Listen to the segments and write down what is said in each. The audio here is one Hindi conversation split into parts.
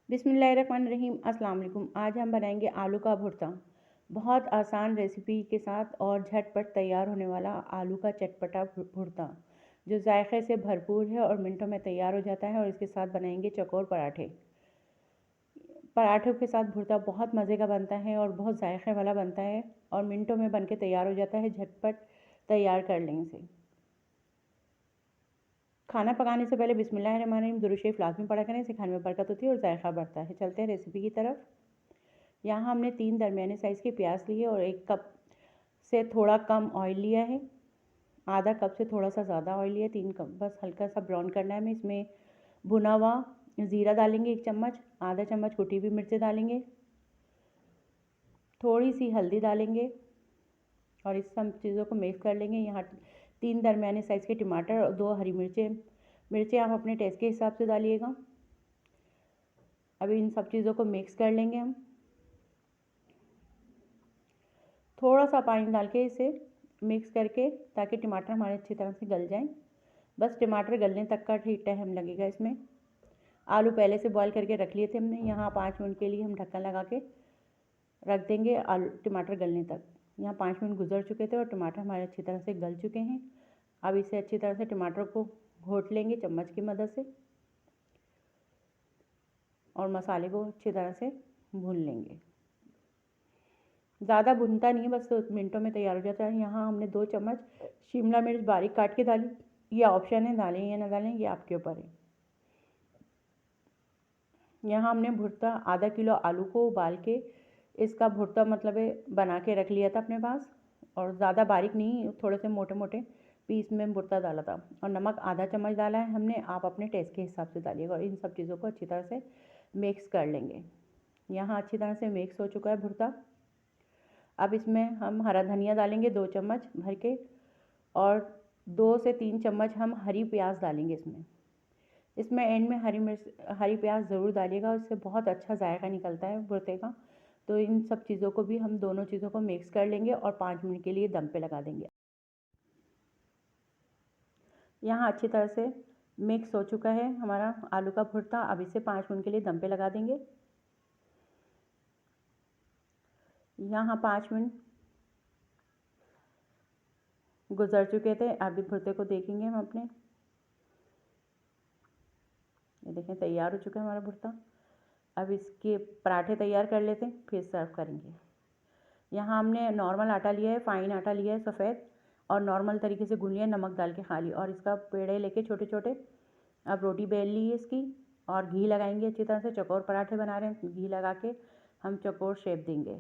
बिस्मिल्लाहिर्रहमानिर्रहीम। अस्सलाम वालेकुम। आज हम बनाएंगे आलू का भुर्ता। बहुत आसान रेसिपी के साथ और झटपट तैयार होने वाला आलू का चटपटा भुर्ता जो जायके से भरपूर है और मिनटों में तैयार हो जाता है। और इसके साथ बनाएंगे चकोर पराठे। पराठों के साथ भुर्ता बहुत मज़े का बनता है और बहुत जायके वाला बनता है और मिनटों में बन के तैयार हो जाता है। झटपट तैयार कर लें इसे। खाना पकाने से पहले बिस्मिल्लाहिर्रहमानिर्रहीम दुरूद शरीफ लाज़मी पढ़ा करें। इससे खाने में बरकत होती है और जायका बढ़ता है। चलते हैं रेसिपी की तरफ। यहाँ हमने 3 दरमियाने साइज़ के प्याज लिए और 1 कप से थोड़ा कम ऑयल लिया है। आधा कप से थोड़ा सा ज़्यादा ऑयल लिया, 3 कप। बस हल्का सा ब्राउन करना है हमें। इसमें भुना हुआ ज़ीरा डालेंगे 1 चम्मच, आधा चम्मच कुटी हुई मिर्चें डालेंगे, थोड़ी सी हल्दी डालेंगे और इस सब चीज़ों को मिक्स कर लेंगे। यहाँ 3 दरमियाने साइज़ के टमाटर और 2 हरी मिर्चें आप अपने टेस्ट के हिसाब से डालिएगा। अभी इन सब चीज़ों को मिक्स कर लेंगे हम। थोड़ा सा पानी डाल के इसे मिक्स करके, ताकि टमाटर हमारे अच्छी तरह से गल जाएं। बस टमाटर गलने तक का ठीक टाइम लगेगा इसमें। आलू पहले से बॉईल करके रख लिए थे हमने। यहाँ 5 मिनट के लिए हम ढक्कन लगा के रख देंगे आलू टमाटर गलने तक। यहाँ 5 मिनट गुजर चुके थे और टमाटर हमारे अच्छी तरह से गल चुके हैं। अब इसे अच्छी तरह से टमाटर को घोट लेंगे चम्मच की मदद से और मसाले को अच्छी तरह से भून लेंगे। ज़्यादा भुनता नहीं है, बस मिनटों में तैयार हो जाता है। यहाँ हमने 2 चम्मच शिमला मिर्च बारीक काट के डाली। ये ऑप्शन है, डालें या ना डालें ये आपके ऊपर है। यहाँ हमने भुर्ता आधा किलो आलू को उबाल के इसका भुर्ता मतलब है बना के रख लिया था अपने पास। और ज़्यादा बारीक नहीं, थोड़े से मोटे मोटे पीस में भुर्ता डाला था। और नमक आधा चम्मच डाला है हमने, आप अपने टेस्ट के हिसाब से डालिएगा। और इन सब चीज़ों को अच्छी तरह से मिक्स कर लेंगे। यहाँ अच्छी तरह से मिक्स हो चुका है भुर्ता। अब इसमें हम हरा धनिया डालेंगे 2 चम्मच भर के और 2 से 3 चम्मच हम हरी प्याज डालेंगे इसमें एंड में हरी प्याज ज़रूर डालिएगा, उससे बहुत अच्छा जायका निकलता है भुर्ते का। तो इन सब चीज़ों को भी हम दोनों चीज़ों को मिक्स कर लेंगे और 5 मिनट के लिए दम पे लगा देंगे। यहाँ अच्छी तरह से मिक्स हो चुका है हमारा आलू का भुर्ता। अब इसे 5 मिनट के लिए दम पे लगा देंगे। यहाँ 5 मिनट गुजर चुके थे। अभी भुर्ते को देखेंगे हम अपने। ये देखें तैयार हो चुका है हमारा भुर्ता। अब इसके पराठे तैयार कर लेते हैं, फिर सर्व करेंगे। यहाँ हमने नॉर्मल आटा लिया है, फाइन आटा लिया है सफ़ेद, और नॉर्मल तरीके से गूंद लिया, नमक डाल के खा लिया। और इसका पेड़े लेके छोटे छोटे अब रोटी बेल ली है इसकी और घी लगाएंगे अच्छी तरह से। चकोर पराठे बना रहे हैं, घी लगा के हम चकोर शेप देंगे।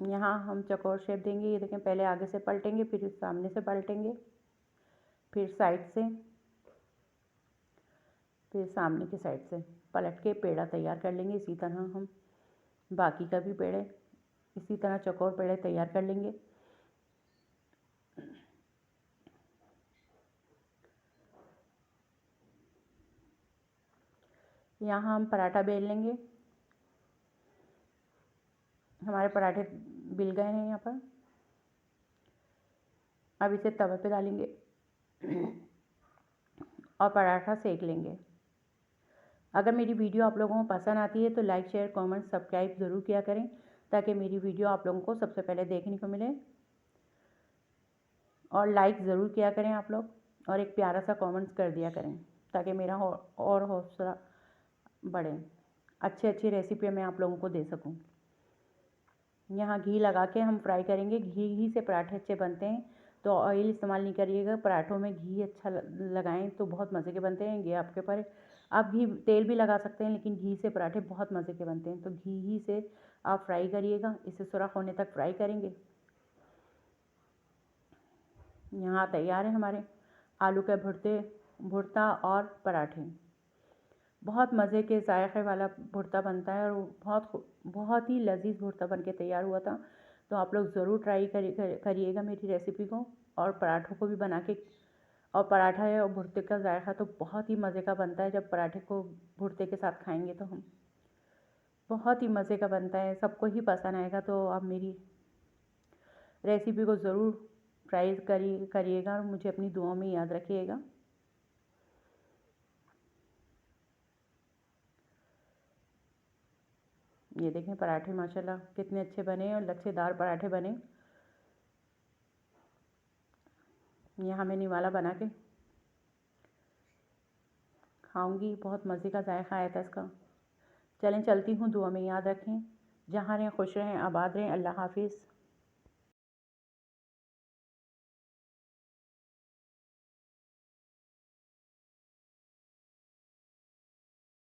यहाँ हम चकोर शेप देंगे। ये देखें, पहले आगे से पलटेंगे, फिर सामने से पलटेंगे, फिर साइड से, फिर सामने की साइड से पलट के पेड़ा तैयार कर लेंगे। इसी तरह हम बाकी का भी पेड़े, इसी तरह चकोर पेड़े तैयार कर लेंगे। यहाँ हम पराठा बेल लेंगे। हमारे पराठे बिल गए हैं यहाँ पर। अब इसे तवे पे डालेंगे और पराठा सेक लेंगे। अगर मेरी वीडियो आप लोगों को पसंद आती है तो लाइक, शेयर, कमेंट, सब्सक्राइब ज़रूर किया करें, ताकि मेरी वीडियो आप लोगों को सबसे पहले देखने को मिले। और लाइक ज़रूर किया करें आप लोग, और एक प्यारा सा कमेंट्स कर दिया करें, ताकि मेरा और हौसला बढ़े। अच्छी रेसिपी मैं आप लोगों को दे सकूं। यहाँ घी लगा के हम फ्राई करेंगे। घी से पराठे अच्छे बनते हैं, तो ऑयल इस्तेमाल नहीं करिएगा। पराठों में घी अच्छा लगाएं तो बहुत मज़े के बनते हैं। ये आपके ऊपर, आप घी तेल भी लगा सकते हैं, लेकिन घी से पराठे बहुत मज़े के बनते हैं। तो घी ही से आप फ्राई करिएगा। इसे सुरख होने तक फ्राई करेंगे। यहाँ तैयार है हमारे आलू के भुर्ता और पराठे। बहुत मज़े के जायके वाला भुर्ता बनता है और बहुत ही लजीज भुर्ता बन के तैयार हुआ था। तो आप लोग ज़रूर ट्राई करिएगा मेरी रेसिपी को, और पराठों को भी बना के। और पराठा है और भुर्ते का जायका तो बहुत ही मज़े का बनता है। जब पराठे को भुर्ते के साथ खाएंगे तो हम बहुत ही मज़े का बनता है, सबको ही पसंद आएगा। तो आप मेरी रेसिपी को ज़रूर ट्राई करिएगा और मुझे अपनी दुआओं में याद रखिएगा। ये देखें पराठे माशाल्लाह कितने अच्छे बने और लच्छेदार पराठे बने। यहाँ मैं निवाला बना के खाऊंगी, बहुत मज़े का जायका आया था इसका। चलें चलती हूँ, दुआ में याद रखें। जहाँ रहें खुश रहें, आबाद रहें। अल्लाह हाफिज़।